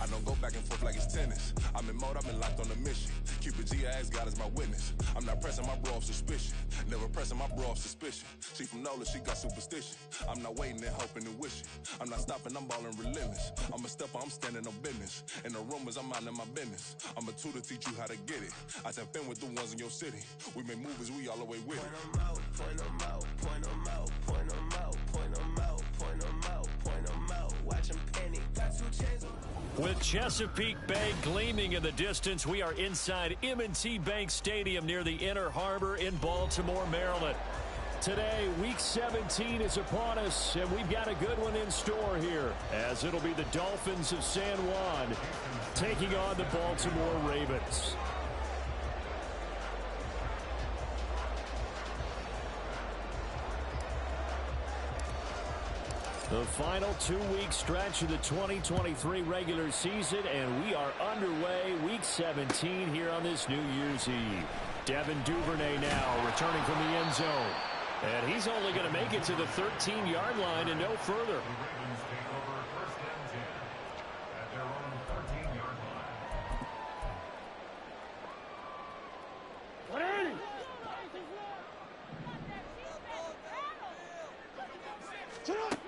I don't go back and forth like it's tennis. I'm in mode, I've been locked on a mission. Cupid G, I ask God as my witness. I'm not pressing my bro off suspicion. Never pressing my bro off suspicion. She from Nola, she got superstition. I'm not waiting and hoping and wishing. I'm not stopping, I'm balling relentless. I'm a stepper, I'm standing on business. In the rumors, I'm minding my business. I'm a tutor, teach you how to get it. I tap in with the ones in your city. We make movies, we all the way with it. Point 'em out, point 'em out, point 'em out, point 'em out, point 'em out, point 'em out, point 'em out. Watch 'em penny. Got 2 chains. With Chesapeake Bay gleaming in the distance, we are inside M&T Bank Stadium near the Inner Harbor in Baltimore, Maryland. Today, Week 17 is upon us, and we've got a good one in store here, as it'll be the Dolphins of San Juan taking on the Baltimore Ravens. The final 2-week stretch of the 2023 regular season, and we are underway Week 17 here on this New Year's Eve. Devin Duvernay now returning from the end zone. And he's only going to make it to the 13-yard line and no further.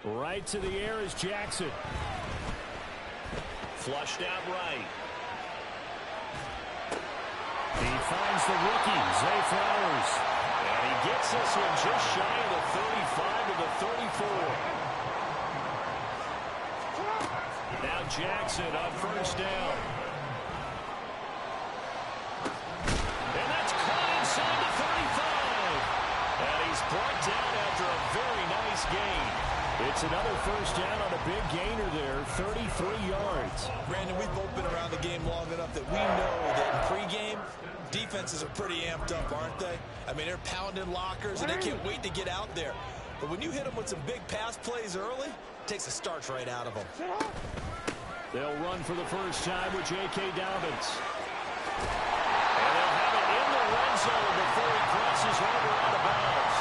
Right to the air is Jackson. Flushed out right. He finds the rookie, Zay Flowers. And he gets this one just shy of the 35 to the 34. Now Jackson on first down. And that's caught inside the 35. And he's brought down after a very nice gain. It's another first down on a big gainer there, 33 yards. Brandon, we've both been around the game long enough that we know that in pregame, defenses are pretty amped up, aren't they? I mean, they're pounding lockers, and they can't wait to get out there. But when you hit them with some big pass plays early, it takes a starch right out of them. They'll run for the first time with J.K. Dobbins. And they'll have it in the red zone before he crosses over out of bounds.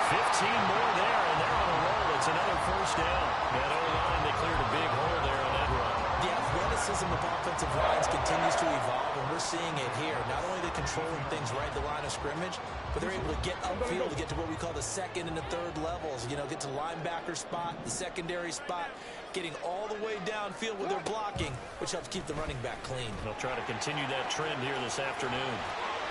15 more there, and they're on a roll. It's another first down. That O-line, they cleared a big hole there on that run. The athleticism of offensive lines continues to evolve, and we're seeing it here. Not only are they controlling things right at the line of scrimmage, but they're able to get upfield to get to what we call the second and the third levels. You know, get to linebacker spot, the secondary spot, getting all the way downfield with their blocking, which helps keep the running back clean. They'll try to continue that trend here this afternoon.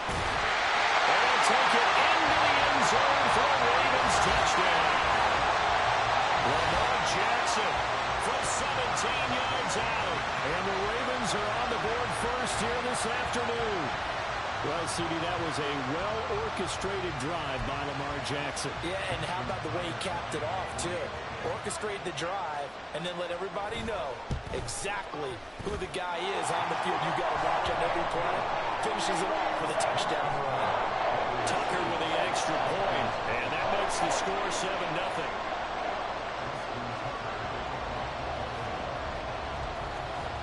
And they'll take it into the end zone for a Ravens touchdown. Lamar Jackson from 17 yards out. And the Ravens are on the board first here this afternoon. Well, CD, that was a well-orchestrated drive by Lamar Jackson. Yeah, and how about the way he capped it off, too? Orchestrate the drive and then let everybody know exactly who the guy is on the field you got to watch on every play. Finishes it off with a touchdown run. Tucker with the extra point, and that makes the score 7-0.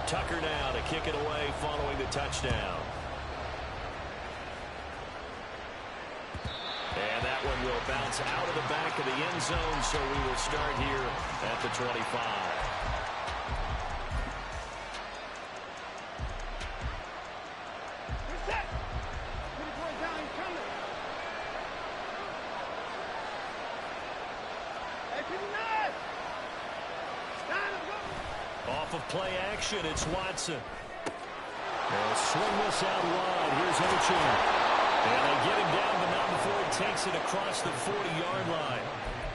Tucker now to kick it away following the touchdown. And that one will bounce out of the back of the end zone, so we will start here at the 25. Off of play action, it's Watson. They'll swing this out wide. Here's Ochen. And they get him down, but not before he takes it across the 40-yard line.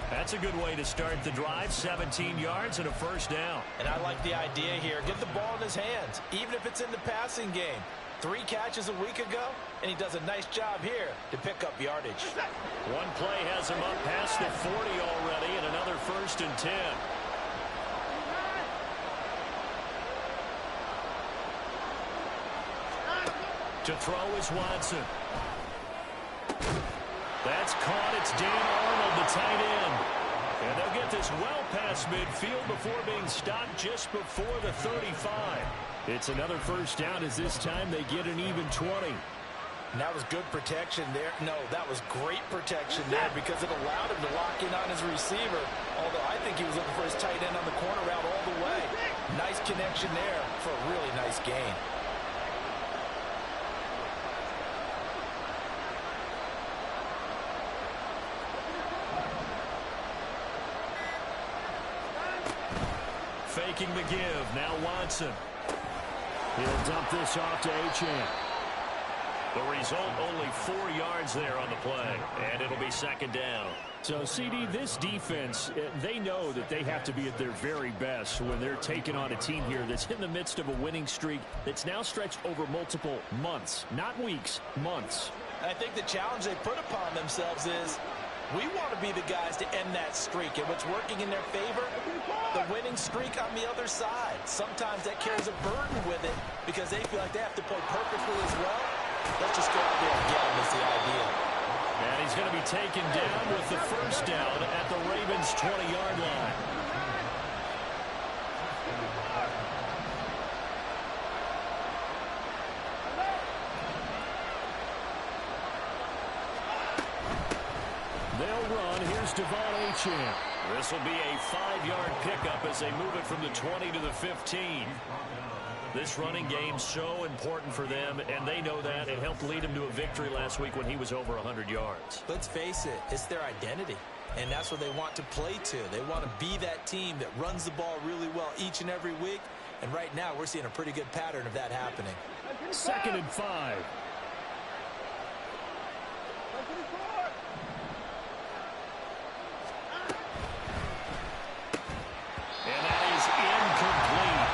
That's a good way to start the drive. 17 yards and a first down. And I like the idea here. Get the ball in his hands, even if it's in the passing game. 3 catches a week ago, and he does a nice job here to pick up yardage. One play has him up past the 40 already, and another first and 10. To throw is Watson. That's caught. It's Dan Arnold, the tight end. And they'll get this well past midfield before being stopped just before the 35. It's another first down as this time they get an even 20. And that was good protection there. No, that was great protection there because it allowed him to lock in on his receiver. Although I think he was looking for his tight end on the corner route all the way. Nice connection there for a really nice gain. Faking the give. Now Watson. He'll dump this off to Achane. The result, only 4 yards there on the play. And it'll be second down. So, CD, this defense, they know that they have to be at their very best when they're taking on a team here that's in the midst of a winning streak that's now stretched over multiple months. Not weeks, months. I think the challenge they put upon themselves is we want to be the guys to end that streak. And what's working in their favor? The winning streak on the other side. Sometimes that carries a burden with it because they feel like they have to play perfectly as well. Let's just go out there and get them is the idea. And he's going to be taken down with the first down at the Ravens' 20-yard line. They'll run. Here's Devon Achane. This will be a 5-yard pickup as they move it from the 20 to the 15. This running game so important for them, and they know that. It helped lead them to a victory last week when he was over 100 yards. Let's face it, it's their identity, and that's what they want to play to. They want to be that team that runs the ball really well each and every week, and right now we're seeing a pretty good pattern of that happening. 2nd and 5. And that is incomplete.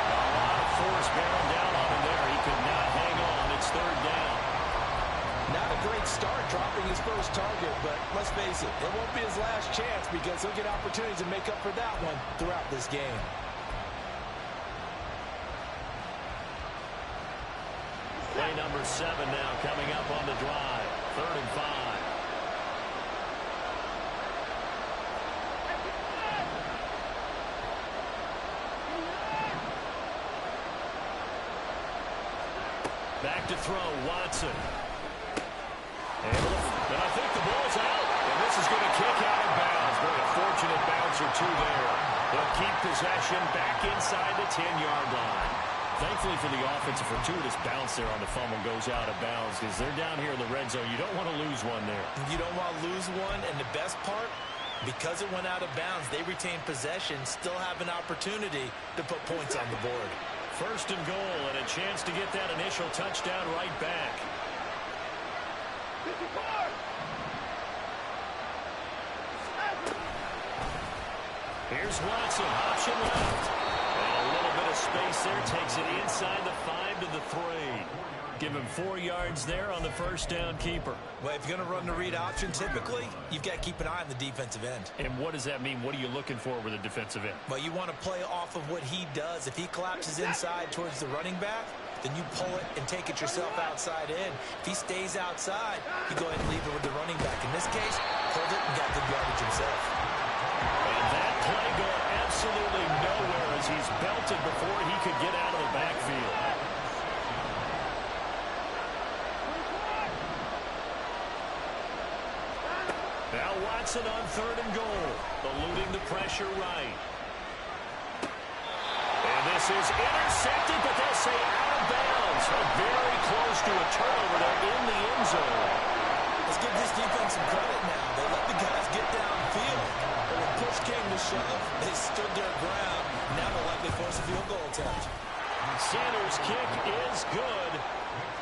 A lot of force bearing down on him there. He could not hang on. It's 3rd down. Not a great start dropping his first target, but let's face it, it won't be his last chance because he'll get opportunities to make up for that one throughout this game. Play number 7 now coming up on the drive. 3rd and 5. Back to throw, Watson. And I think the ball's out. And this is going to kick out of bounds. Very fortunate bounce or two there. They'll keep possession back inside the 10-yard line. Thankfully for the offense, a fortuitous bounce there on the fumble goes out of bounds because they're down here in the red zone. You don't want to lose one there. You don't want to lose one, and the best part, because it went out of bounds, they retain possession, still have an opportunity to put points on the board. 1st and goal, and a chance to get that initial touchdown right back. Here's Watson, option left. And a little bit of space there, takes it inside the 5 to the 3. Give him 4 yards there on the first down keeper. Well, if you're going to run the read option, typically, you've got to keep an eye on the defensive end. And what does that mean? What are you looking for with a defensive end? Well, you want to play off of what he does. If he collapses inside towards the running back, then you pull it and take it yourself outside in. If he stays outside, you go ahead and leave it with the running back. In this case, hold it and got good yardage himself. And that play going absolutely nowhere as he's belted before he could get out of the backfield. Now Watson on 3rd and goal, eluding the pressure right. And this is intercepted, but they'll say out of bounds. Very close to a turnover there in the end zone. Let's give this defense some credit now. They let the guys get downfield. But when push came to shove, they stood their ground. Now they'll likely force a field goal attempt. Sanders' kick is good.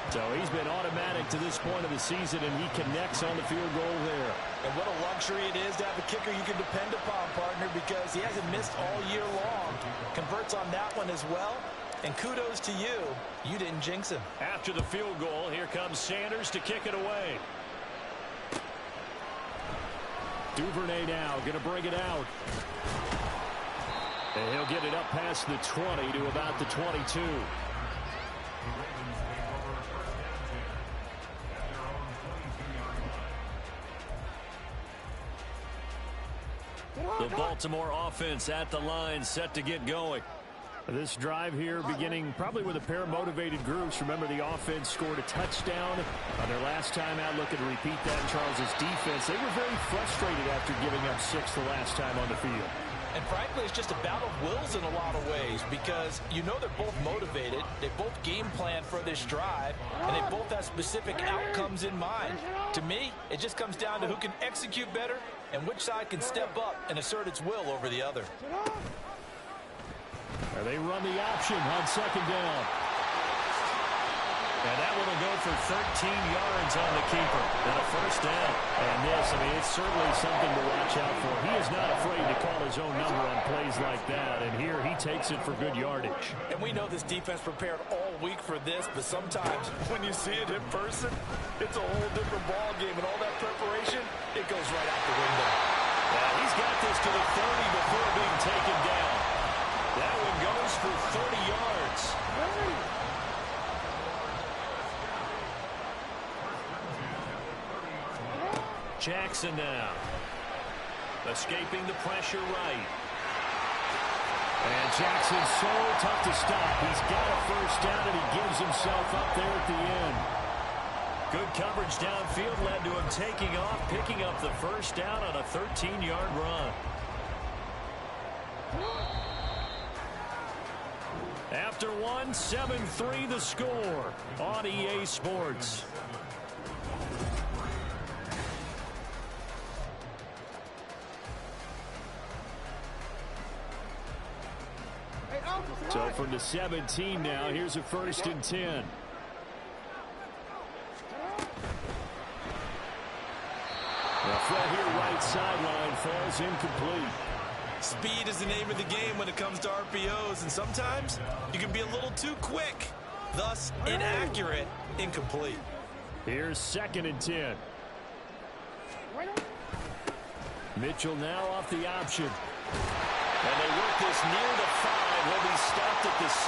So he's been automatic to this point of the season, and he connects on the field goal there. And what a luxury it is to have a kicker you can depend upon, partner, because he hasn't missed all year long. Converts on that one as well. And kudos to you. You didn't jinx him. After the field goal, here comes Sanders to kick it away. Duvernay now going to bring it out. And he'll get it up past the 20 to about the 22. The Baltimore offense at the line, set to get going. This drive here beginning probably with a pair of motivated groups. Remember, the offense scored a touchdown on their last time out. Looking to repeat that in Charles's defense. They were very frustrated after giving up 6 the last time on the field. And frankly, it's just a battle of wills in a lot of ways because you know they're both motivated. They both game plan for this drive, and they both have specific outcomes in mind. To me, it just comes down to who can execute better and which side can step up and assert its will over the other. They run the option on second down. And that one will go for 13 yards on the keeper. And a first down. And this, I mean, it's certainly something to watch out for. He is not afraid to call his own number on plays like that. And here he takes it for good yardage. And we know this defense prepared all week for this, but sometimes when you see it in person, it's a whole different ball game. And all that preparation, it goes right out the window. Well, he's got this to the 30 before being taken down. That one goes for 30 yards. Jackson now. Escaping the pressure right. And Jackson's so tough to stop. He's got a first down, and he gives himself up there at the end. Good coverage downfield led to him taking off, picking up the first down on a 13-yard run. After one, 7-3 the score on EA Sports. So from the 17 now, here's a 1st and 10. The throw here right sideline falls incomplete. Speed is the name of the game when it comes to RPOs, and sometimes you can be a little too quick, thus inaccurate, incomplete. Here's 2nd and 10. Mitchell now off the option. And they work this near the 5. He'll be stopped at the 6.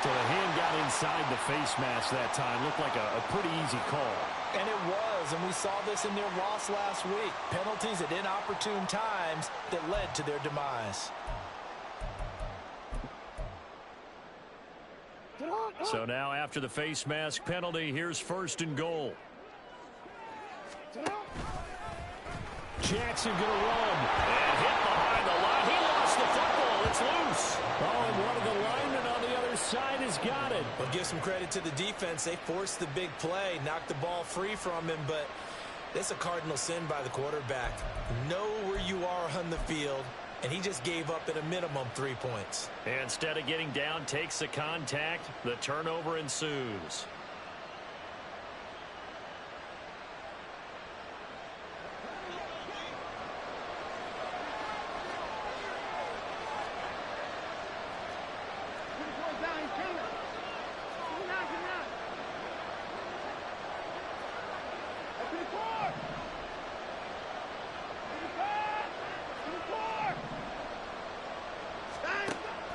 So the hand got inside the face mask that time. Looked like a pretty easy call. And it was, and we saw this in their loss last week. Penalties at inopportune times that led to their demise. So now after the face mask penalty, here's 1st and goal. Jackson going to run. And hit behind the line. He lost the football. It's loose. Oh, and one of the linemen on the other side has got it. Well, give some credit to the defense. They forced the big play, knocked the ball free from him, but it's a cardinal sin by the quarterback. Know where you are on the field, and he just gave up at a minimum 3 points. And instead of getting down, takes the contact. The turnover ensues.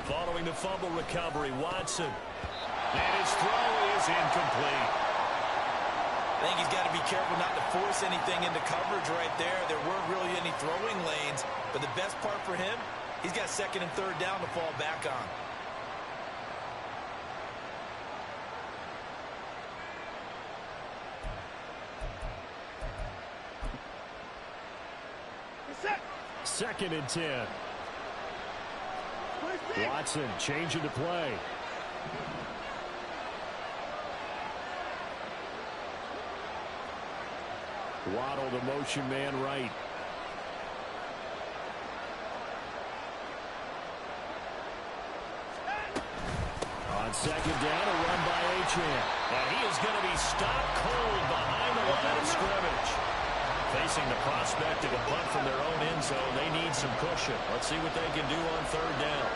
Following the fumble recovery, Watson. And his throw is incomplete. I think he's got to be careful not to force anything into coverage right there. There weren't really any throwing lanes, but the best part for him, he's got 2nd and 3rd down to fall back on. Second and 10. Watson changing to play. Waddle the motion man right. On 2nd down, a run by Achane. And he is going to be stopped cold behind the line of scrimmage. Facing the prospect of a punt from their own end zone, they need some cushion. Let's see what they can do on 3rd down.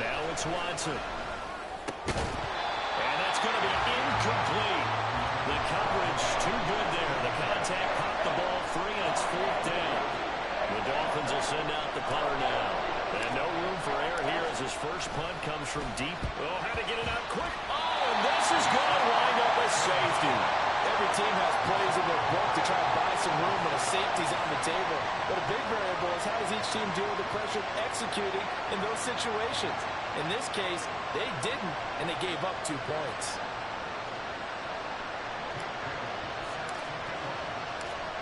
Now it's Watson. And that's going to be incomplete. The coverage too good there. The contact popped the ball free, and it's 4th down. The Dolphins will send out the punter now. And no room for error here as his first punt comes from deep. Oh, had to get it out quick. Oh, and this is going to wind up a safety. Every team has plays in their book to try to buy some some room when a safety's on the table. But a big variable is how does each team deal with the pressure executing in those situations. In this case, they didn't, and they gave up 2 points.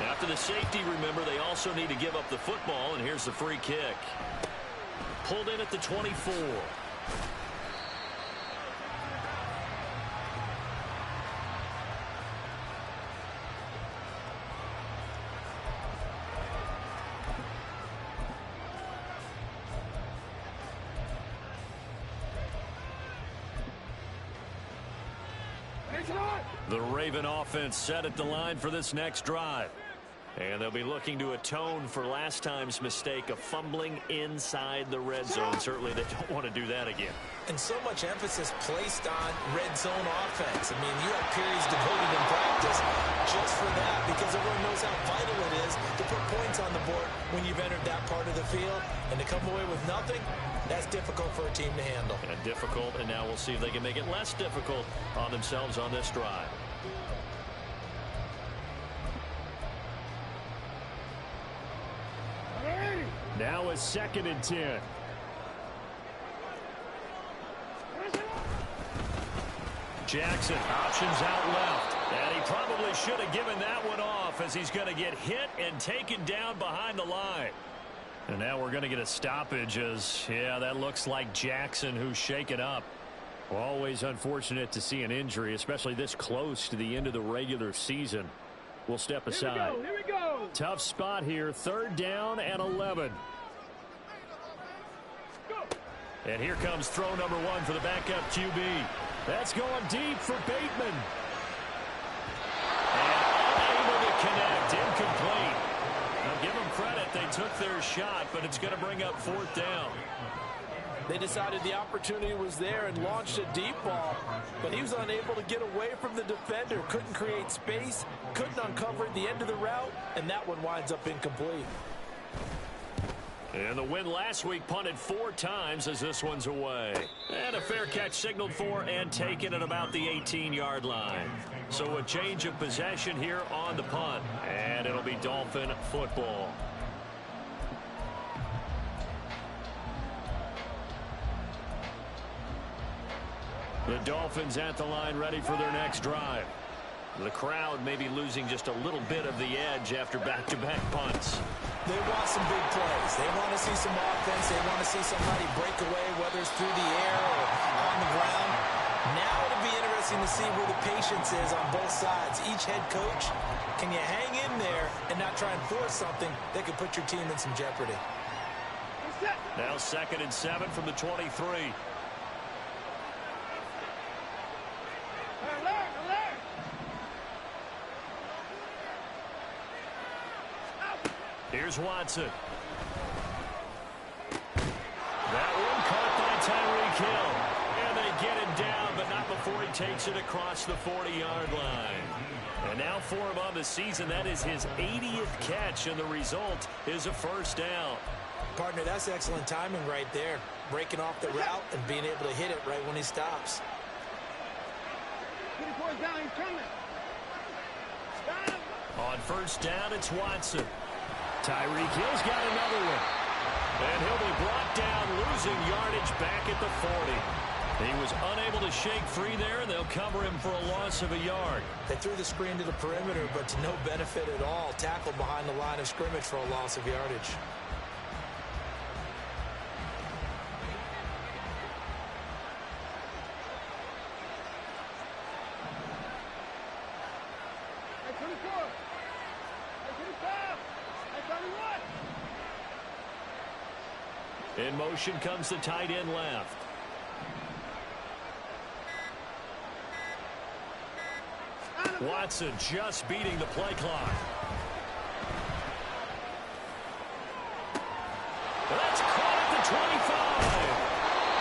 After the safety, remember, they also need to give up the football, and here's the free kick. Pulled in at the 24. The Raven offense set at the line for this next drive. And they'll be looking to atone for last time's mistake of fumbling inside the red zone. Certainly they don't want to do that again. And so much emphasis placed on red zone offense. I mean, you have periods devoted in practice just for that because everyone knows how vital it is to put points on the board when you've entered that part of the field. And to come away with nothing, that's difficult for a team to handle. And difficult, and now we'll see if they can make it less difficult on themselves on this drive. Now a 2nd and 10. Jackson options out left. And he probably should have given that one off as he's going to get hit and taken down behind the line. And now we're going to get a stoppage as, yeah, that looks like Jackson who's shaken up. Always unfortunate to see an injury, especially this close to the end of the regular season. We'll step aside. Here we go. Tough spot here. 3rd down and 11. And here comes throw number 1 for the backup QB. That's going deep for Bateman. And unable to connect. Incomplete. Now give them credit. They took their shot, but it's going to bring up 4th down. They decided the opportunity was there and launched a deep ball, but he was unable to get away from the defender, couldn't create space, couldn't uncover the end of the route, and that one winds up incomplete. And the win last week punted 4 times as this one's away. And a fair catch signaled for and taken at about the 18-yard line. So a change of possession here on the punt, and it'll be Dolphin football. The Dolphins at the line ready for their next drive. The crowd may be losing just a little bit of the edge after back-to-back punts. They want some big plays. They want to see some offense. They want to see somebody break away, whether it's through the air or on the ground. Now it'll be interesting to see where the patience is on both sides. Each head coach, can you hang in there and not try and force something that could put your team in some jeopardy? Now 2nd and 7 from the 23. Here's Watson. That one caught by Tyreek Hill. And they get him down, but not before he takes it across the 40-yard line. And now for him on the season, that is his 80th catch, and the result is a 1st down. Partner, that's excellent timing right there. Breaking off the route and being able to hit it right when he stops. 24's down, he's coming. On 1st down, it's Watson. Tyreek Hill's got another one. And he'll be brought down, losing yardage back at the 40. He was unable to shake free there, and they'll cover him for a loss of a yard. They threw the screen to the perimeter, but to no benefit at all. Tackled behind the line of scrimmage for a loss of yardage. In motion comes the tight end left. Watson just beating the play clock. That's caught at the 25.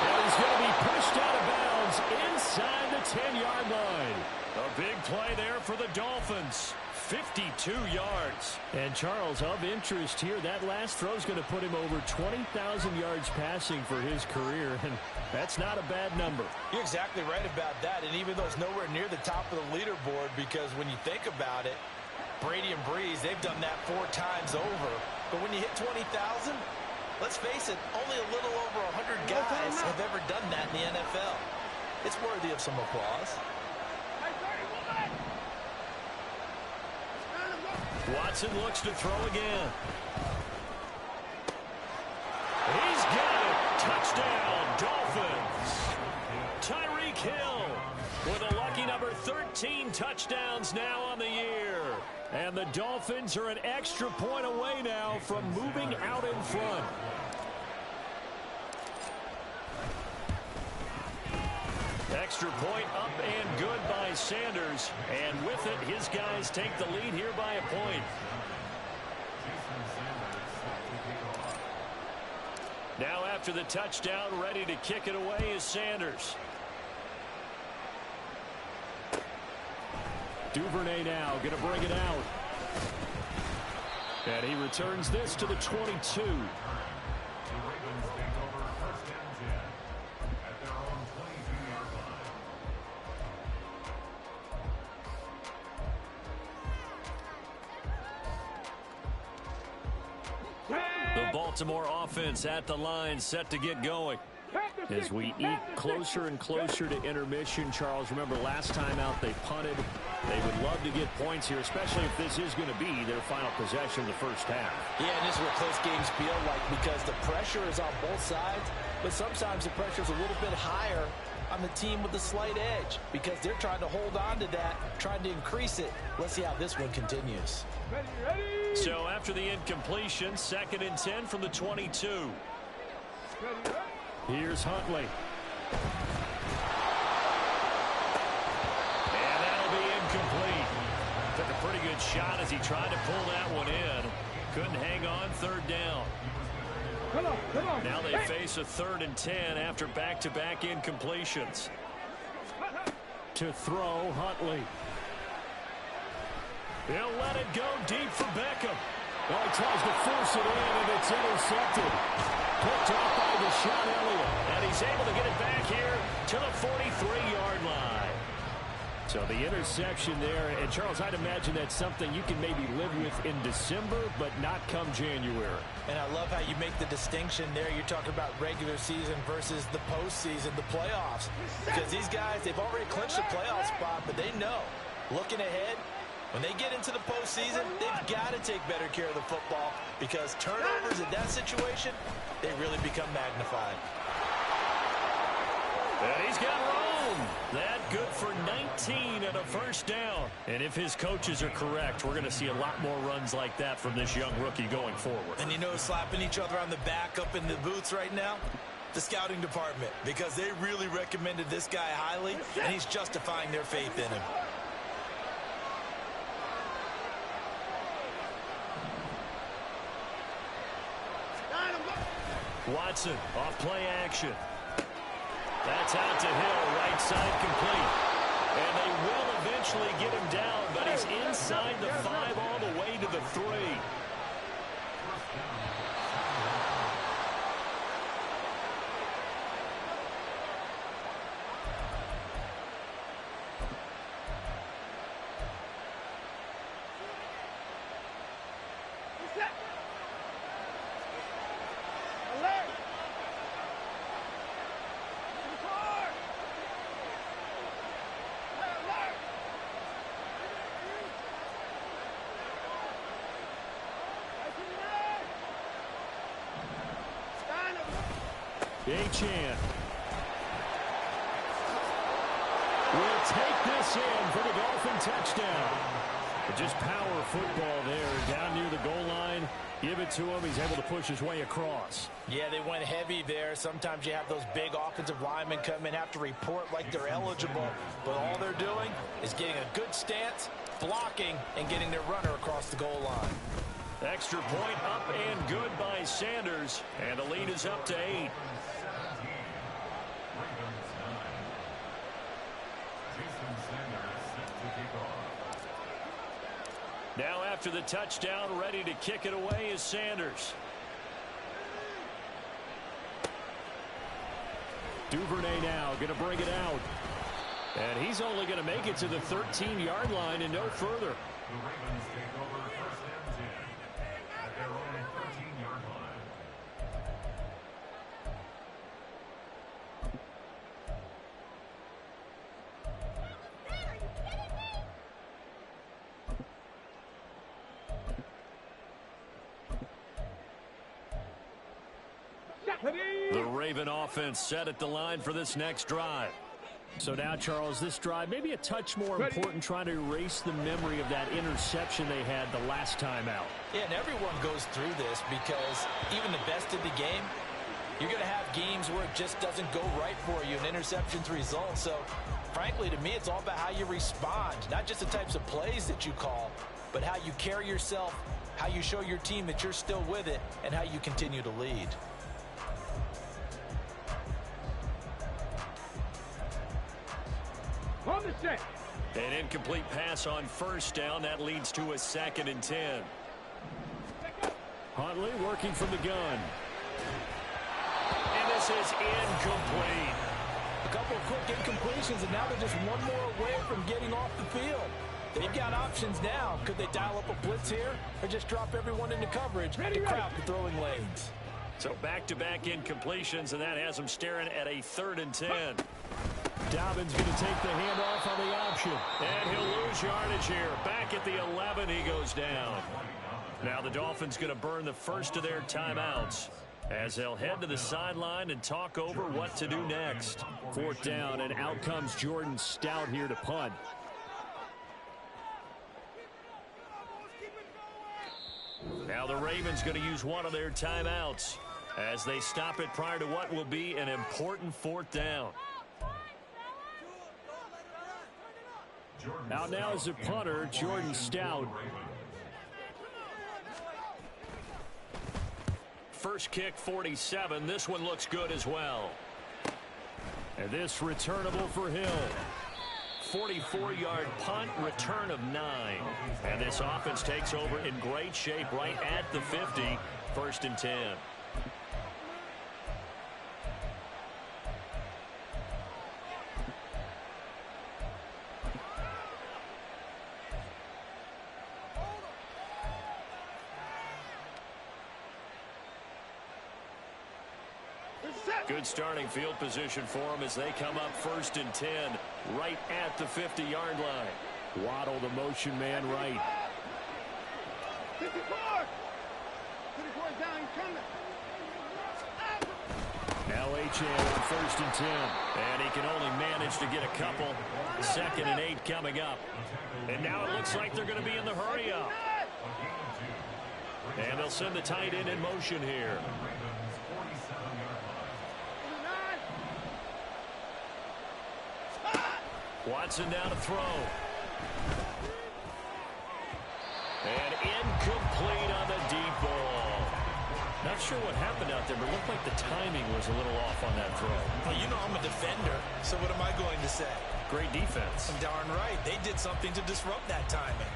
And he's going to be pushed out of bounds inside the 10-yard line. A big play there for the Dolphins. 52 yards. And Charles, of interest here, that last throw is going to put him over 20,000 yards passing for his career, and that's not a bad number. You're exactly right about that, and even though it's nowhere near the top of the leaderboard, because when you think about it, Brady and Breeze, they've done that 4 times over. But when you hit 20,000, let's face it, only a little over 100 guys have ever done that in the NFL. It's worthy of some applause. Watson looks to throw again. He's got it. Touchdown, Dolphins. Tyreek Hill with a lucky number 13 touchdowns now on the year. And the Dolphins are an extra point away now from moving out in front. Extra point up and good by Sanders. And with it, his guys take the lead here by a point. Now after the touchdown, ready to kick it away is Sanders. Duvernay now going to bring it out. And he returns this to the 22. The Baltimore offense at the line, set to get going. As we eat closer and closer to intermission, Charles, remember last time out they punted. They would love to get points here, especially if this is going to be their final possession of the first half. Yeah, and this is what close games feel like because the pressure is on both sides, but sometimes the pressure is a little bit higher on the team with the slight edge because they're trying to hold on to that, trying to increase it. Let's see how this one continues. So after the incompletion, 2nd and 10 from the 22. Here's Huntley. And that'll be incomplete. Took a pretty good shot as he tried to pull that one in. Couldn't hang on, 3rd down. Now they face a 3rd and 10 after back-to-back incompletions. To throw, Huntley. He'll let it go deep for Beckham. Well, he tries to force it in, and it's intercepted. Picked off by Deshaun Elliott. And he's able to get it back here to the 43-yard line. So the interception there. And, Charles, I'd imagine that's something you can maybe live with in December, but not come January. And I love how you make the distinction there. You're talking about regular season versus the postseason, the playoffs. Because these guys, they've already clinched a playoff spot, but they know, looking ahead, when they get into the postseason, they've got to take better care of the football because turnovers in that situation, they really become magnified. And he's got room. That good for 19 and a 1st down. And if his coaches are correct, we're going to see a lot more runs like that from this young rookie going forward. And you know, slapping each other on the back up in the booths right now? The scouting department, because they really recommended this guy highly, and he's justifying their faith in him. Watson off play action. That's out to Hill, right side complete. And they will eventually get him down, but he's inside the 5 all the way to the 3. Achane will take this in for the Dolphin touchdown. Just power football there down near the goal line. Give it to him. He's able to push his way across. Yeah, they went heavy there. Sometimes you have those big offensive linemen come in, have to report like they're eligible. But all they're doing is getting a good stance, blocking, and getting their runner across the goal line. Extra point up and good by Sanders. And the lead is up to 8. Now after the touchdown, ready to kick it away is Sanders. Duvernay now going to bring it out. And he's only going to make it to the 13-yard line and no further. The Ravens take over first and 10 at their own 13-yard line. The Raven offense set at the line for this next drive. So now, Charles, this drive maybe a touch more important, trying to erase the memory of that interception they had the last time out. Yeah, and everyone goes through this because even the best of the game, you're going to have games where it just doesn't go right for you, and interceptions result. So, frankly, to me, it's all about how you respond, not just the types of plays that you call, but how you carry yourself, how you show your team that you're still with it, and how you continue to lead. An incomplete pass on first down. That leads to a 2nd and 10. Huntley working from the gun. And this is incomplete. A couple of quick incompletions, and now they're just one more away from getting off the field. They've got options now. Could they dial up a blitz here or just drop everyone into coverage to crowd the throwing lanes? So back-to-back incompletions, and that has them staring at a 3rd and 10. Dobbins going to take the handoff on the option. And he'll lose yardage here. Back at the 11, he goes down. Now the Dolphins going to burn the first of their timeouts as they'll head to the sideline and talk over what to do next. 4th down, and out comes Jordan Stout here to punt. Now the Ravens going to use one of their timeouts as they stop it prior to what will be an important 4th down. Out now is the punter, Jordan Stout. First kick, 47. This one looks good as well. And this returnable for Hill. 44-yard punt, return of 9. And this offense takes over in great shape right at the 50. 1st and 10. Good starting field position for them as they come up 1st and 10 right at the 50-yard line. Waddle, the motion man, right. 54 down, coming. Now Achane on 1st and 10. And he can only manage to get a couple. 2nd and 8 coming up. And now it looks like they're going to be in the hurry up. And they'll send the tight end in motion here. Watson down to throw. And incomplete on the deep ball. Not sure what happened out there, but it looked like the timing was a little off on that throw. Well, you know I'm a defender, so what am I going to say? Great defense. Darn right. They did something to disrupt that timing.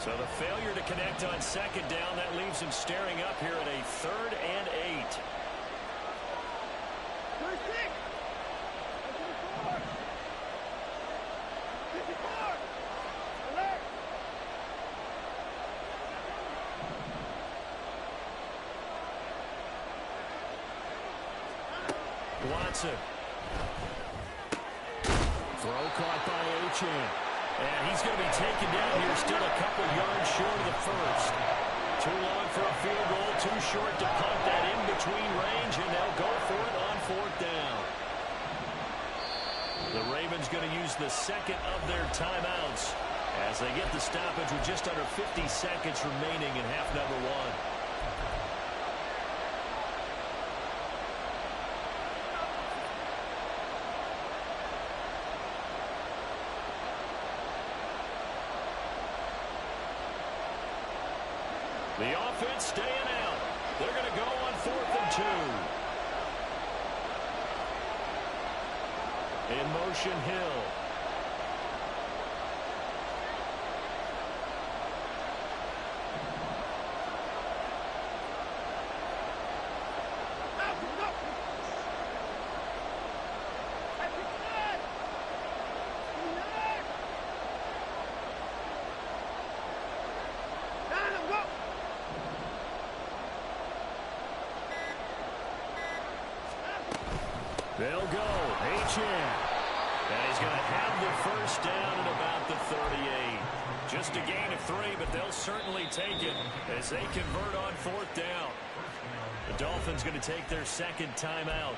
So the failure to connect on 2nd down, that leaves him staring up here at a 3rd and 8. Watson. Throw caught by Achane. And he's going to be taken down here, still a couple yards short of the first. Too long for a field goal, too short to punt that in between range, and they'll go for it on 4th down. The Ravens going to use the 2nd of their timeouts as they get the stoppage with just under 50 seconds remaining in half number 1. The offense staying out. They're going to go on 4th and 2. In motion, Hill. They'll go. H.N. And he's going to have the first down at about the 38. Just a gain of 3, but they'll certainly take it as they convert on 4th down. The Dolphins going to take their second timeout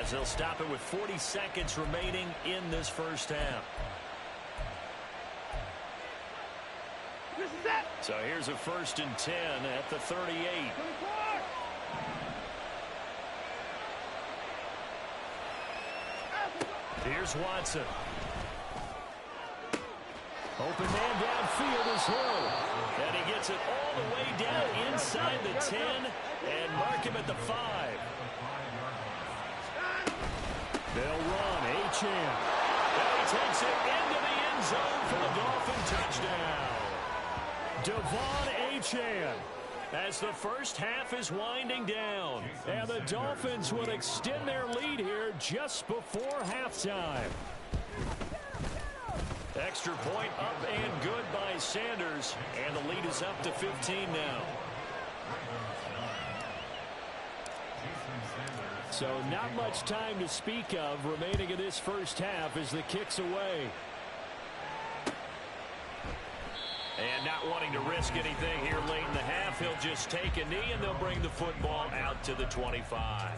as they'll stop it with 40 seconds remaining in this first half. So here's a 1st and 10 at the 38. Here's Watson. Open man downfield is Hill. And he gets it all the way down inside the 10 and mark him at the 5. They'll run. H.N. And he takes it into the end zone for the Dolphin touchdown. Devon H.N. as the first half is winding down. And the Dolphins will extend their lead here just before halftime. Extra point up and good by Sanders. And the lead is up to 15 now. So not much time to speak of remaining in this first half as the kick's away. And not wanting to risk anything here late in the half, he'll just take a knee and they'll bring the football out to the 25.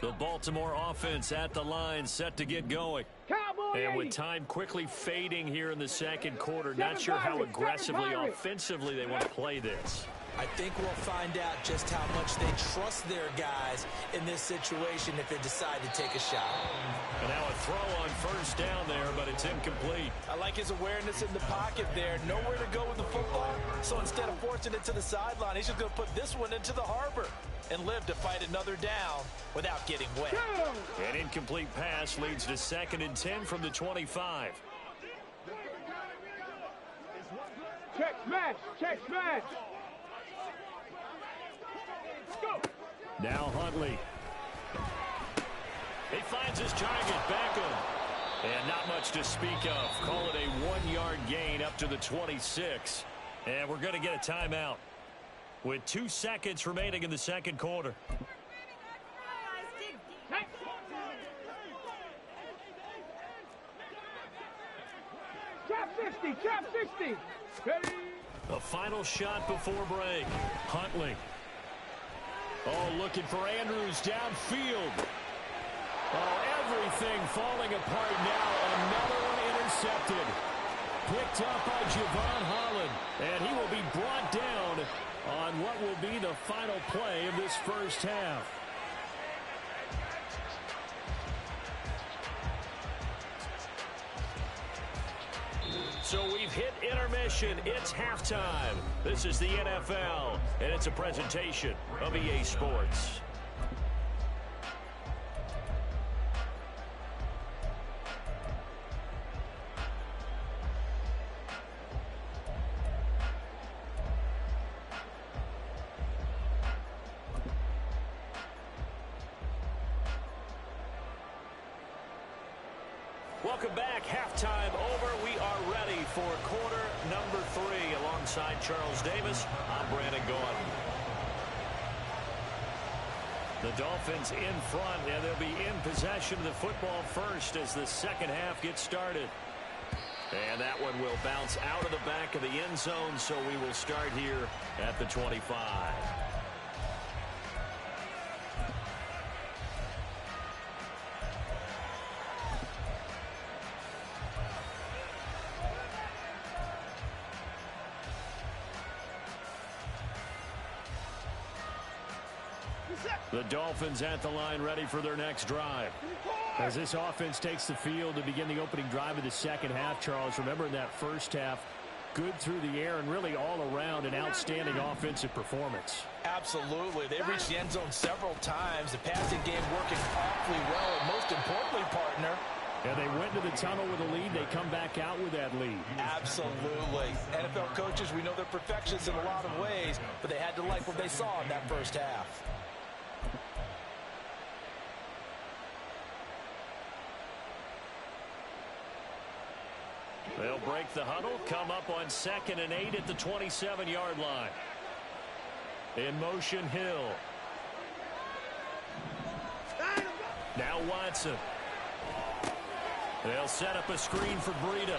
The Baltimore offense at the line, set to get going. And with time quickly fading here in the second quarter, not sure how aggressively, offensively they want to play this. I think we'll find out just how much they trust their guys in this situation if they decide to take a shot. And now a throw on first down there, but it's incomplete. I like his awareness in the pocket there. Nowhere to go with the football. So instead of forcing it to the sideline, he's just going to put this one into the harbor and live to fight another down without getting wet. An incomplete pass leads to 2nd and 10 from the 25. Check smash! Check smash! Go! Now Huntley. He finds his target, Beckham. And not much to speak of. Call it a 1-yard gain up to the 26. And we're going to get a timeout with 2 seconds remaining in the second quarter. Trap 50! Trap 50! Ready? The final shot before break. Huntley. Oh, looking for Andrews downfield. Oh, everything falling apart now. Another one intercepted. Picked up by Javon Holland. And he will be brought down on what will be the final play of this first half. So we've hit intermission. It's halftime. This is the NFL, and it's a presentation of EA Sports. Welcome back. Halftime over. We are ready for quarter number 3. Alongside Charles Davis, I'm Brandon Gaudin. The Dolphins in front, and they'll be in possession of the football first as the second half gets started. And that one will bounce out of the back of the end zone, so we will start here at the 25. The Dolphins at the line ready for their next drive. As this offense takes the field to begin the opening drive of the second half, Charles, remember in that first half, good through the air and really all around an outstanding offensive performance. Absolutely. They reached the end zone several times. The passing game working awfully well, and most importantly, partner, and they went to the tunnel with a lead. They come back out with that lead. Absolutely. NFL coaches, we know they're perfectionists in a lot of ways, but they had to like what they saw in that first half. They'll break the huddle, come up on 2nd and 8 at the 27-yard line. In motion, Hill. Now Watson. They'll set up a screen for Breida.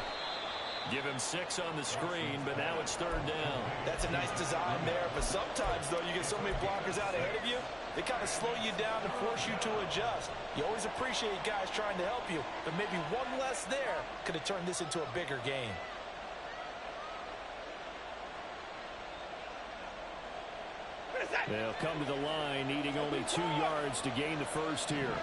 Give him 6 on the screen, but now it's 3rd down. That's a nice design there, but sometimes, though, you get so many blockers out ahead of you, they kind of slow you down and force you to adjust. You always appreciate guys trying to help you, but maybe one less there could have turned this into a bigger game. They'll come to the line, needing only 2 yards to gain the first here.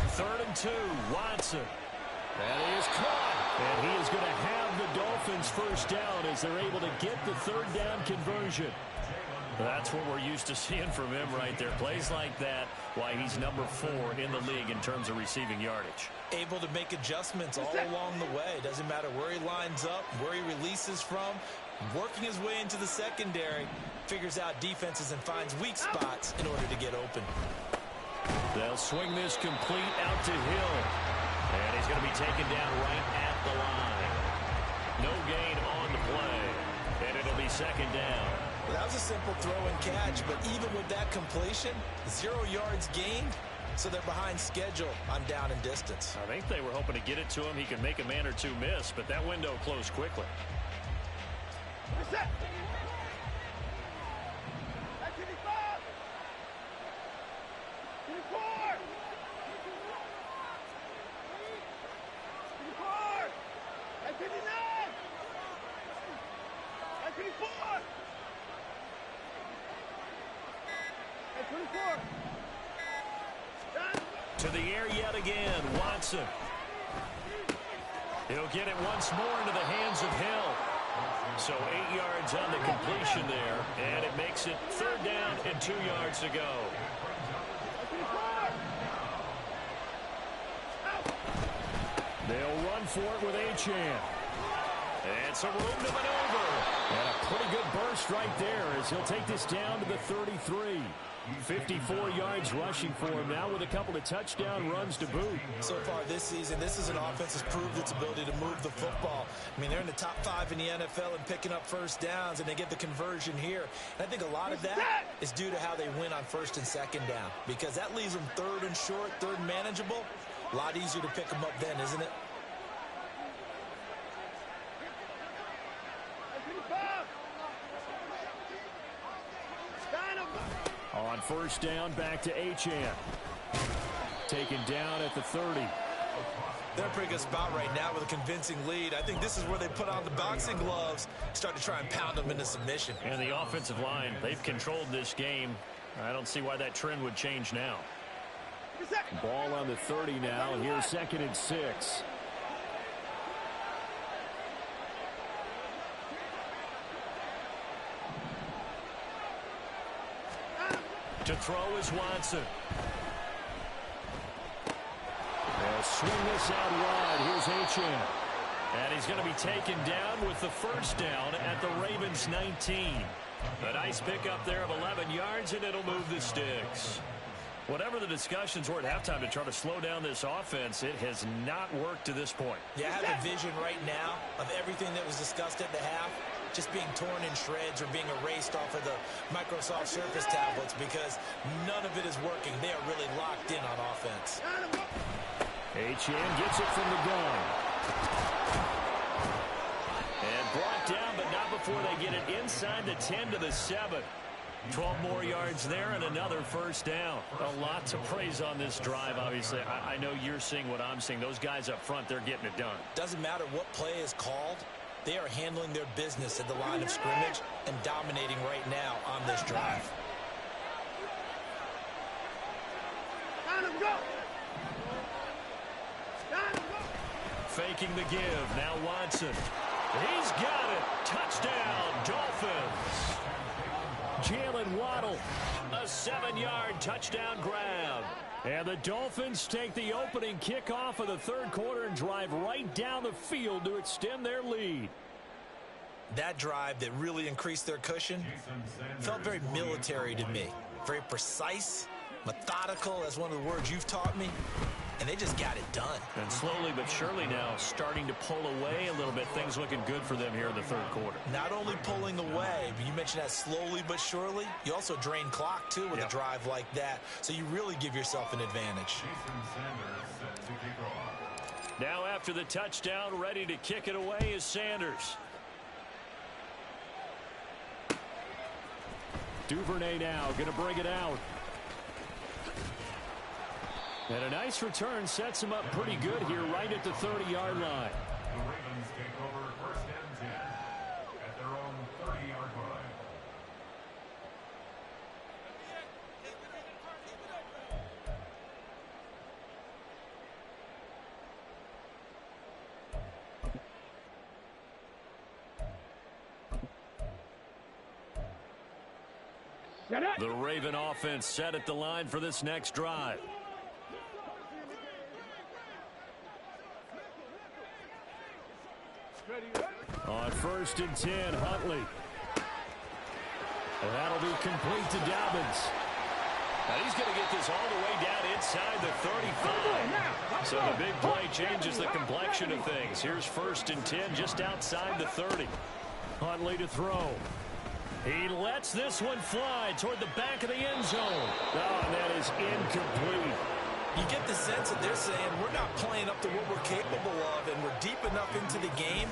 Third and 2, Watson. And he is caught. And he is going to have the Dolphins first down as they're able to get the 3rd down conversion. That's what we're used to seeing from him right there. Plays like that, why he's number 4 in the league in terms of receiving yardage. Able to make adjustments all along the way. Doesn't matter where he lines up, where he releases from. Working his way into the secondary, figures out defenses and finds weak spots in order to get open. They'll swing this complete out to Hill. And he's going to be taken down right at the line. No gain on the play. And it'll be 2nd down. Well, that was a simple throw and catch, but even with that completion, 0 yards gained, so they're behind schedule on down and distance. I think they were hoping to get it to him. He can make a man or 2 miss, but that window closed quickly. To the air yet again, Watson. He'll get it once more into the hands of Hill. So 8 yards on the completion there, and it makes it 3rd down and 2 yards to go. They'll run for it with Achane. And some room to maneuver. And a pretty good burst right there as he'll take this down to the 33. 54 yards rushing for him now with a couple of touchdown runs to boot. So far this season, this is an offense that's proved its ability to move the football. I mean, they're in the top 5 in the NFL and picking up first downs, and they get the conversion here. And I think a lot of that is due to how they win on 1st and 2nd down, because that leaves them 3rd and short, 3rd and manageable. A lot easier to pick them up then, isn't it? On 1st down, back to Achane. Taken down at the 30. They're in a pretty good spot right now with a convincing lead. I think this is where they put on the boxing gloves, start to try and pound them into submission. And the offensive line, they've controlled this game. I don't see why that trend would change now. Ball on the 30 now. Here's 2nd and 6. To throw is Watson. They'll swing this out wide. Here's Achane. And he's going to be taken down with the 1st down at the Ravens 19. A nice pickup there of 11 yards, and it'll move the sticks. Whatever the discussions were at halftime to try to slow down this offense, it has not worked to this point. Yeah, I have a vision right now of everything that was discussed at the half just being torn in shreds or being erased off of the Microsoft Surface tablets, because none of it is working. They are really locked in on offense. Achane gets it from the gun. And brought down, but not before they get it inside the 10 to the 7. 12 more yards there and another 1st down. A lot to praise on this drive, obviously. I know you're seeing what I'm seeing. Those guys up front, they're getting it done. Doesn't matter what play is called. They are handling their business at the line of scrimmage and dominating right now on this drive. Faking the give. Now Watson. He's got it. Touchdown, Dolphins. Jalen Waddle, a 7-yard touchdown grab. And the Dolphins take the opening kickoff of the 3rd quarter and drive right down the field to extend their lead. That drive that really increased their cushion felt very military to me. Very precise, methodical, that's one of the words you've taught me. And they just got it done. And slowly but surely now starting to pull away a little bit. Things looking good for them here in the third quarter. Not only pulling away, but you mentioned that slowly but surely. You also drain clock, too, with a drive like that. So you really give yourself an advantage. Now after the touchdown, ready to kick it away is Sanders. Duvernay now going to bring it out. And a nice return sets him up pretty good here right at the 30-yard line. The Ravens take over first and 10 at their own 30-yard line. The Raven offense set at the line for this next drive. On first and 10, Huntley. And that'll be complete to Dobbins. Now he's going to get this all the way down inside the 35. So the big play changes the complexion of things. Here's first and 10 just outside the 30. Huntley to throw. He lets this one fly toward the back of the end zone. Oh, and that is incomplete. You get the sense that they're saying we're not playing up to what we're capable of, and we're deep enough into the game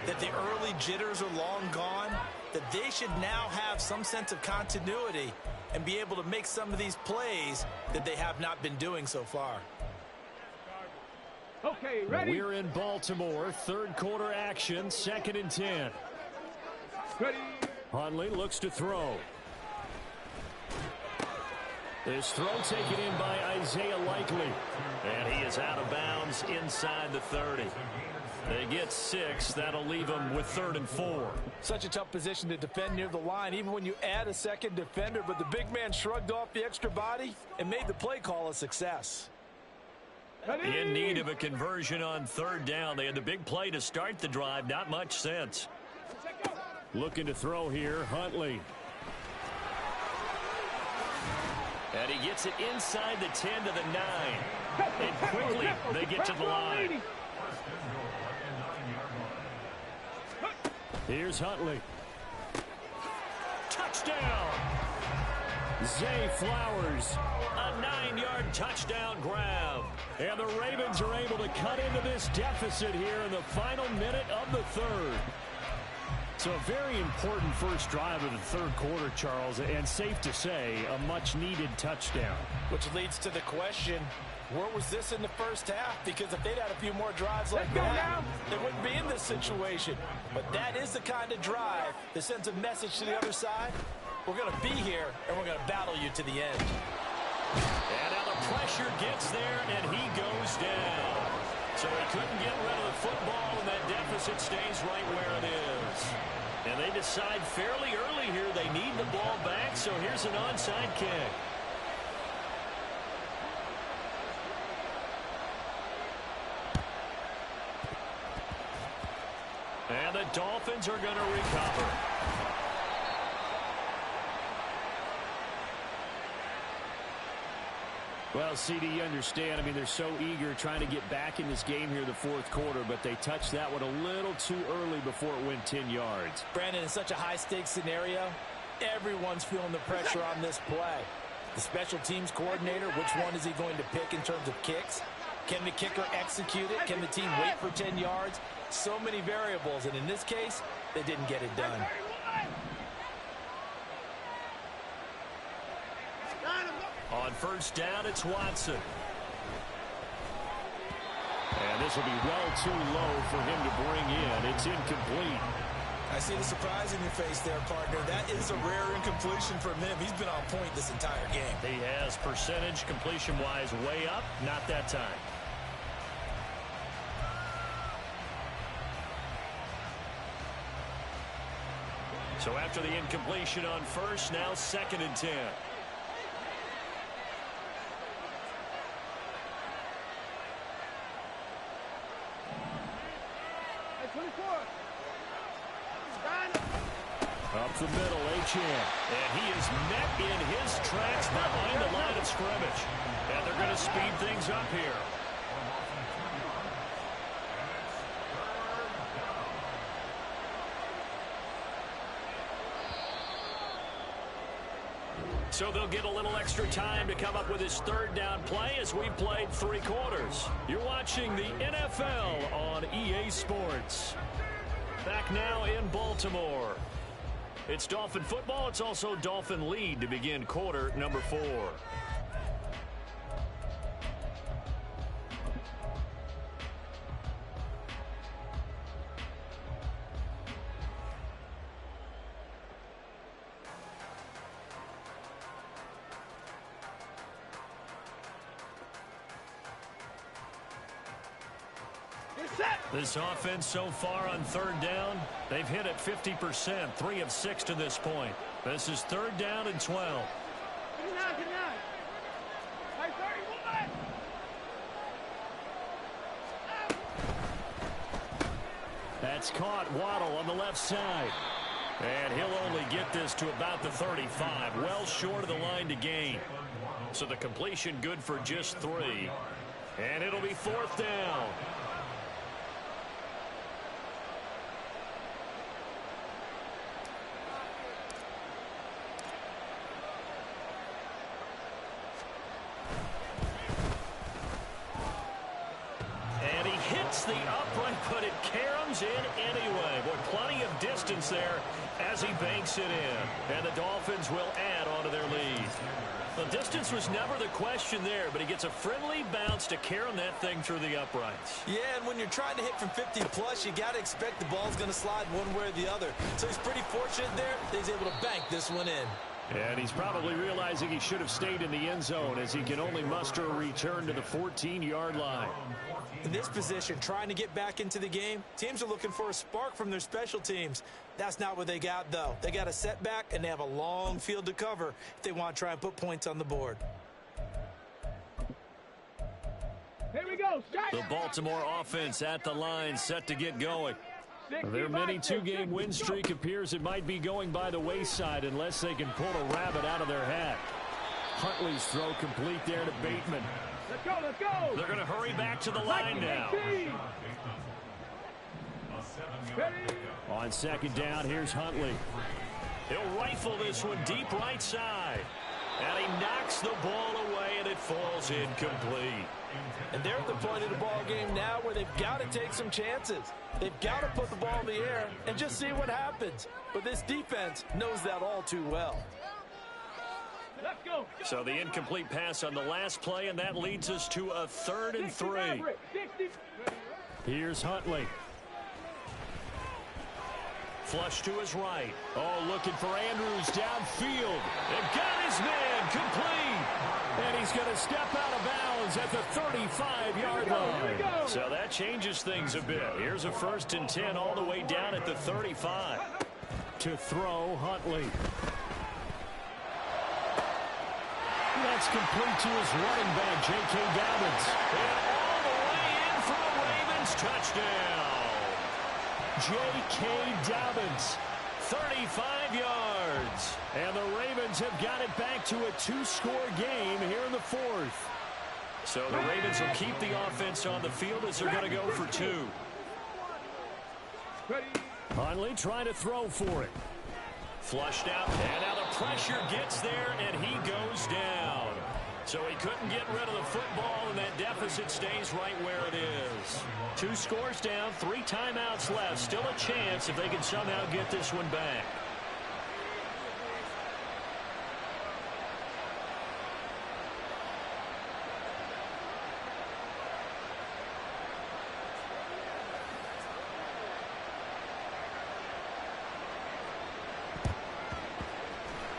that the early jitters are long gone, that they should now have some sense of continuity and be able to make some of these plays that they have not been doing so far. Okay, ready? We're in Baltimore, third quarter action, second and 10. Ready? Huntley looks to throw. This throw taken in by Isaiah Likely. And he is out of bounds inside the 30. They get 6. That'll leave them with 3rd and 4. Such a tough position to defend near the line, even when you add a second defender. But the big man shrugged off the extra body and made the play call a success. Ready? In need of a conversion on 3rd down. They had the big play to start the drive. Not much sense. Looking to throw here, Huntley. And he gets it inside the 10 to the 9. And quickly they get to the line. Here's Huntley. Touchdown! Zay Flowers, a 9-yard touchdown grab. And the Ravens are able to cut into this deficit here in the final minute of the 3rd. So a very important first drive of the 3rd quarter, Charles, and safe to say, a much-needed touchdown. Which leads to the question, where was this in the first half? Because if they'd had a few more drives like that, they wouldn't be in this situation. But that is the kind of drive that sends a message to the other side. We're going to be here, and we're going to battle you to the end. And now the pressure gets there, and he goes down. So he couldn't get rid of the football, and that deficit stays right where it is. And they decide fairly early here they need the ball back, so here's an onside kick. And the Dolphins are going to recover. Well, CD, you understand. I mean, they're so eager trying to get back in this game here in the 4th quarter, but they touched that one a little too early before it went 10 yards. Brandon, in such a high-stakes scenario, everyone's feeling the pressure on this play. The special teams coordinator, which one is he going to pick in terms of kicks? Can the kicker execute it? Can the team wait for 10 yards? So many variables, and in this case, they didn't get it done. On first down, it's Watson. And this will be well too low for him to bring in. It's incomplete. I see the surprise in your face there, partner. That is a rare incompletion from him. He's been on point this entire game. He has percentage completion-wise way up. Not that time. So after the incompletion on first, now 2nd and 10. Up the middle, Achan. And he is met in his tracks behind the line of scrimmage. And they're going to speed things up here. So they'll get a little extra time to come up with his third down play as we've played 3 quarters. You're watching the NFL on EA Sports. Back now in Baltimore. It's Dolphin football. It's also Dolphin lead to begin quarter number 4. This offense so far on third down, they've hit it 50%, 3 of 6 to this point. This is third down and 12. That's caught. Waddle on the left side. And he'll only get this to about the 35, well short of the line to gain. So the completion good for just 3. And it'll be 4th down. The upright, but it caroms in anyway. Boy, plenty of distance there as he banks it in. And the Dolphins will add on to their lead. The distance was never the question there, but he gets a friendly bounce to carom that thing through the uprights. Yeah, and when you're trying to hit from 50 plus, you got to expect the ball's going to slide one way or the other. So he's pretty fortunate there that he's able to bank this one in. And he's probably realizing he should have stayed in the end zone as he can only muster a return to the 14-yard line. In this position, trying to get back into the game, teams are looking for a spark from their special teams. That's not what they got, though. They got a setback, and they have a long field to cover if they want to try and put points on the board. Here we go. The Baltimore offense at the line, set to get going. Their mini 2-game win streak appears it might be going by the wayside unless they can pull a rabbit out of their hat. Huntley's throw complete there to Bateman. Let's go, let's go. They're going to hurry back to the line now. On second down, here's Huntley. He'll rifle this one deep right side. And he knocks the ball away, and it falls incomplete. And they're at the point of the ball game now where they've got to take some chances. They've got to put the ball in the air and just see what happens. But this defense knows that all too well. Let's go. So the incomplete pass on the last play, and that leads us to a 3rd and 3. Here's Huntley. Flush to his right. Oh, looking for Andrews downfield. And got his man complete. And he's going to step out of bounds at the 35-yard line. So that changes things a bit. Here's a 1st and 10 all the way down at the 35. To throw, Huntley. That's complete to his running back, J.K. Dobbins. And all the way in for a Ravens touchdown. J.K. Dobbins, 35 yards. And the Ravens have got it back to a 2-score game here in the 4th. So the Ravens will keep the offense on the field as they're going to go for 2. Huntley trying to throw for it. Flushed out, and now the pressure gets there, and he goes down. So he couldn't get rid of the football, and that deficit stays right where it is. 2 scores down, 3 timeouts left. Still a chance if they can somehow get this one back.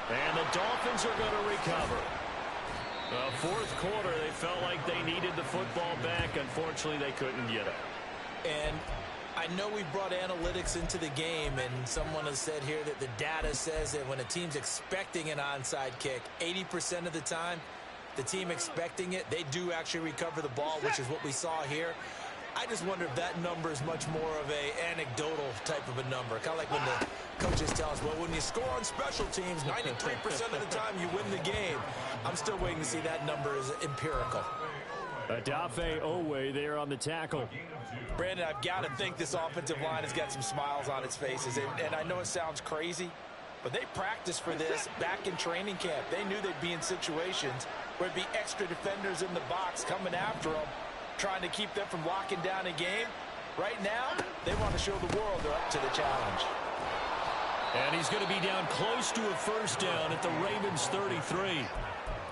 And the Dolphins are going to recover. The 4th quarter, they felt like they needed the football back. Unfortunately, they couldn't get it. And I know we brought analytics into the game, and someone has said here that the data says that when a team's expecting an onside kick, 80% of the time, the team expecting it, they do actually recover the ball, which is what we saw here. I just wonder if that number is much more of a anecdotal type of a number. Kind of like when Coaches tell us, well, when you score on special teams, 93% of the time you win the game. I'm still waiting to see that number is empirical. Adafe Owe there on the tackle. Brandon, I've got to think this offensive line has got some smiles on its faces. And I know it sounds crazy, but they practiced for this back in training camp. They knew they'd be in situations where it'd be extra defenders in the box coming after them, trying to keep them from locking down a game. Right now, they want to show the world they're up to the challenge. And he's going to be down close to a first down at the Ravens 33.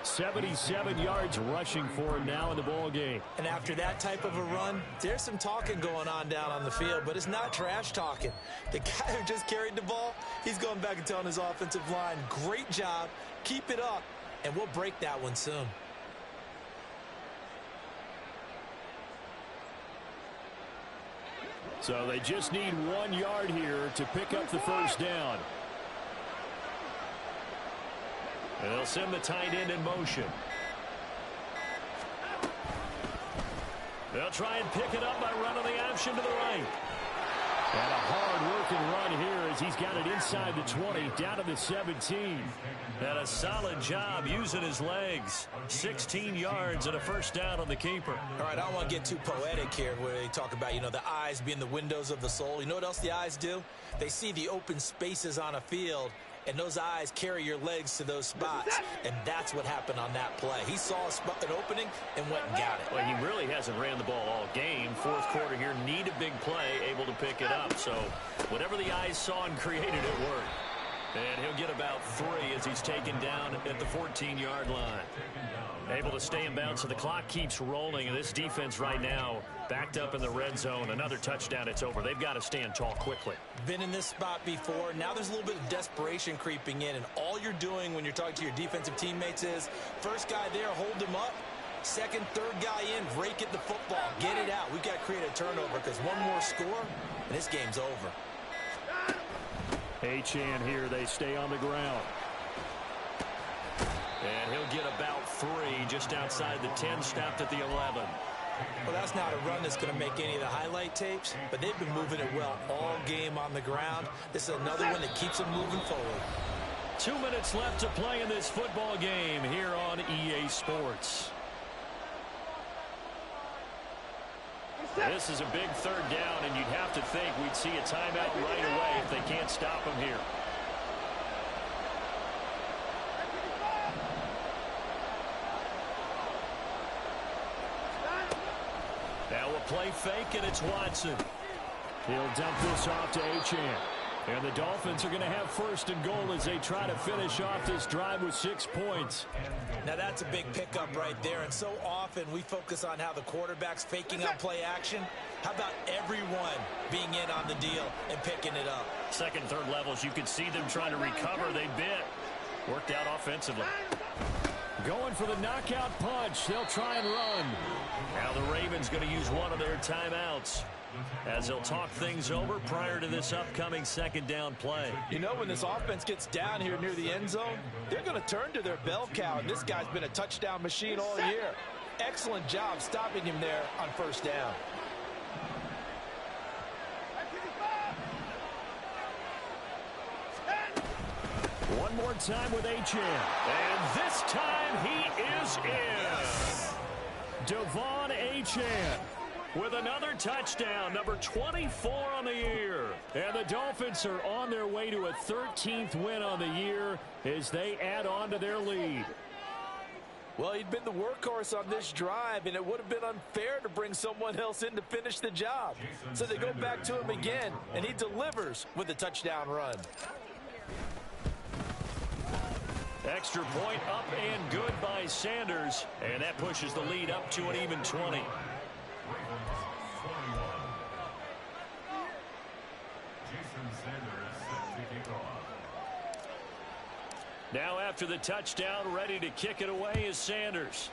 77 yards rushing for him now in the ball game. And after that type of a run, there's some talking going on down on the field, but it's not trash talking. The guy who just carried the ball, he's going back and telling his offensive line, great job, keep it up, and we'll break that one soon. So they just need 1 yard here to pick up the first down. And they'll send the tight end in motion. They'll try and pick it up by running the option to the right. And a hard-working run here as he's got it inside the 20, down to the 17. And a solid job using his legs. 16 yards and a first down on the keeper. All right, I don't want to get too poetic here where they talk about, you know, the eyes being the windows of the soul. You know what else the eyes do? They see the open spaces on a field, and those eyes carry your legs to those spots. And that's what happened on that play. He saw an opening and went and got it. Well, he really hasn't ran the ball all game. Fourth quarter here, need a big play, able to pick it up. So whatever the eyes saw and created, it worked. And he'll get about 3 as he's taken down at the 14-yard line. Able to stay in bounds, so the clock keeps rolling. And this defense right now backed up in the red zone. Another touchdown, it's over. They've got to stand tall quickly. Been in this spot before. Now there's a little bit of desperation creeping in. And all you're doing when you're talking to your defensive teammates is, first guy there, hold him up. Second, third guy in, rake at the football. Get it out. We've got to create a turnover because one more score, and this game's over. Achane here, they stay on the ground. And he'll get about 3 just outside the 10, stopped at the 11. Well, that's not a run that's going to make any of the highlight tapes, but they've been moving it well all game on the ground. This is another one that keeps them moving forward. 2 minutes left to play in this football game here on EA Sports. This is a big third down, and you'd have to think we'd see a timeout right away if they can't stop him here. Now a play fake, and it's Watson. He'll dump this off to Achane. And the Dolphins are going to have first and goal as they try to finish off this drive with 6 points. Now that's a big pickup right there, and so often we focus on how the quarterback's faking up play action. How about everyone being in on the deal and picking it up? Second, third levels, you could see them trying to recover. They bit. Worked out offensively. Going for the knockout punch. They'll try and run. Now the Ravens going to use one of their timeouts as they'll talk things over prior to this upcoming second down play. You know, when this offense gets down here near the end zone, they're going to turn to their bell cow, and this guy's been a touchdown machine all year. Excellent job stopping him there on first down. One more time with Achane. And this time he is in. Devon Achane with another touchdown, number 24 on the year. And the Dolphins are on their way to a 13th win on the year as they add on to their lead. Well, he'd been the workhorse on this drive, and it would have been unfair to bring someone else in to finish the job. So they go back to him again, and he delivers with a touchdown run. Extra point up and good by Sanders, and that pushes the lead up to an even 20. Now after the touchdown, ready to kick it away is Sanders.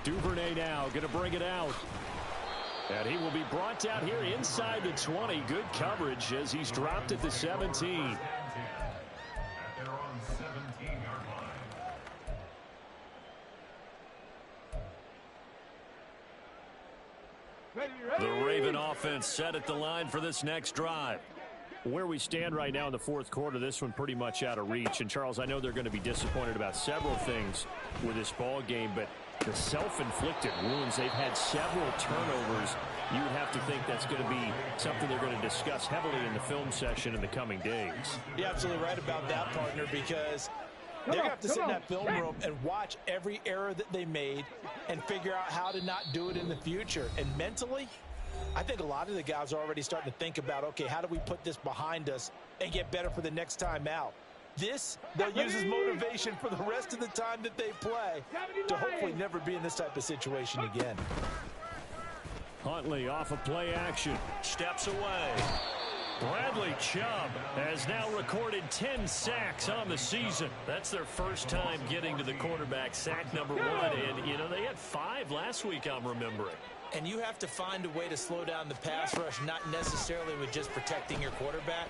Duvernay now going to bring it out. And he will be brought down here inside the 20. Good coverage as he's dropped at the 17. The Raven offense set at the line for this next drive. Where we stand right now in the fourth quarter, this one pretty much out of reach. And, Charles, I know they're going to be disappointed about several things with this ball game, but the self-inflicted wounds, they've had several turnovers. You would have to think that's going to be something they're going to discuss heavily in the film session in the coming days. You're absolutely right about that, partner, because they're going to have to sit in that film room and watch every error that they made and figure out how to not do it in the future. And mentally, I think a lot of the guys are already starting to think about, okay, how do we put this behind us and get better for the next time out? This, they'll use as motivation for the rest of the time that they play to hopefully never be in this type of situation again. Huntley off of play action. Steps away. Bradley Chubb has now recorded 10 sacks on the season. That's their first time getting to the quarterback sack number 1. And, you know, they had 5 last week, I'm remembering. And you have to find a way to slow down the pass rush, not necessarily with just protecting your quarterback,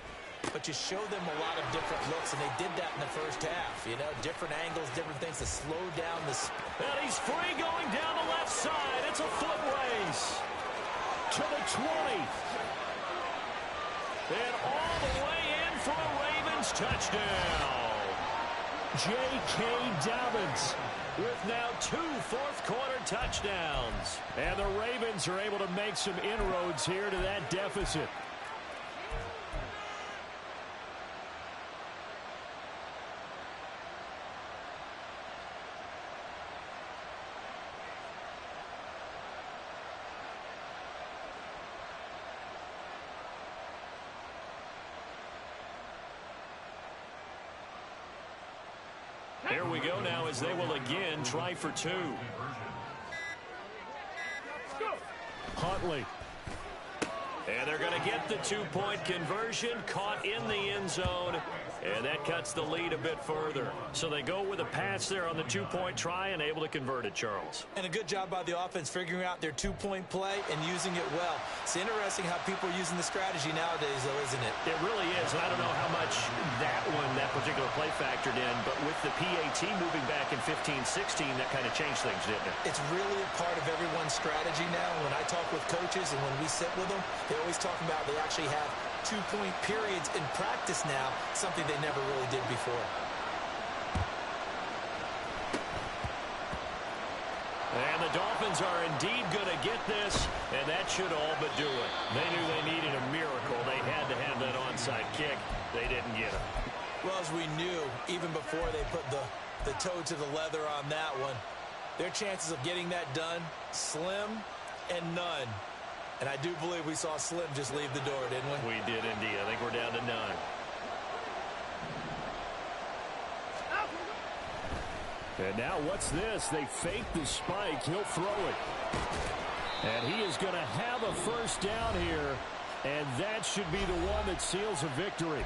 but you show them a lot of different looks, and they did that in the first half. You know, different angles, different things to slow down the... And he's free going down the left side. It's a foot race to the 20. And all the way in for a Ravens touchdown. J.K. Dobbins with now 2 fourth-quarter touchdowns. And the Ravens are able to make some inroads here to that deficit. Here we go now as they will again try for 2. Huntley. And they're going to get the 2-point conversion, caught in the end zone, and that cuts the lead a bit further. So they go with a pass there on the 2-point try and able to convert it, Charles. And a good job by the offense figuring out their 2-point play and using it well. It's interesting how people are using the strategy nowadays, though, isn't it? It really is, and I don't know how much that particular play factored in, but with the PAT moving back in 15-16, that kind of changed things, didn't it? It's really a part of everyone's strategy now. When I talk with coaches and when we sit with them, they always talk about they actually have 2-point periods in practice now, something they never really did before. And the Dolphins are indeed going to get this, and that should all but do it. They knew they needed a miracle. They had to have that onside kick. They didn't get it. Well, as we knew, even before they put the toe to the leather on that one, their chances of getting that done, slim and none. And I do believe we saw Slim just leave the door, didn't we? We did indeed. I think we're down to none. And now what's this? They fake the spike. He'll throw it. And he is going to have a first down here. And that should be the one that seals a victory.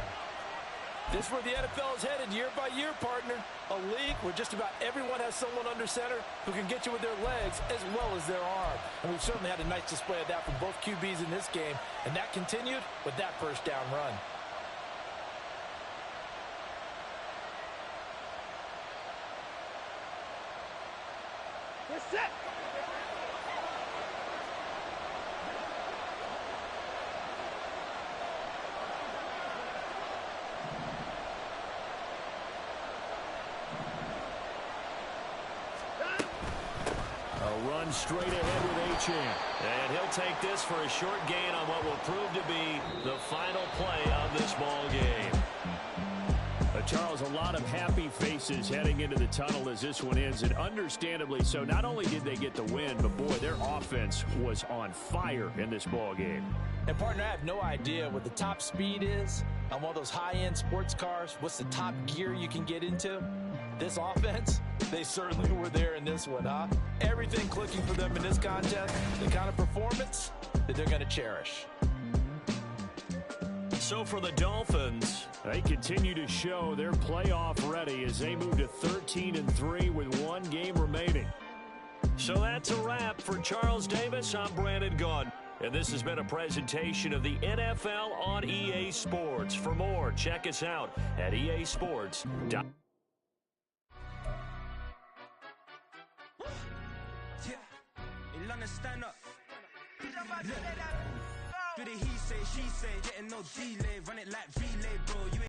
This is where the NFL is headed year by year, partner. A league where just about everyone has someone under center who can get you with their legs as well as their arm. And we've certainly had a nice display of that from both QBs in this game. And that continued with that first down run. We're set. Run straight ahead with Achane. And he'll take this for a short gain on what will prove to be the final play of this ball game. Charles, a lot of happy faces heading into the tunnel as this one ends, and understandably so. Not only did they get the win, but boy, their offense was on fire in this ball game. And partner, I have no idea what the top speed is on one of those high-end sports cars. What's the top gear you can get into? This offense, they certainly were there in this one, huh? Everything clicking for them in this contest, the kind of performance that they're going to cherish. So for the Dolphins, they continue to show they're playoff ready as they move to 13-3 with one game remaining. So that's a wrap for Charles Davis. I'm Brandon Gaudin, and this has been a presentation of the NFL on EA Sports. For more, check us out at easports.com. Stand up. Look, with the he say, she say, getting no delay, run it like relay, bro. You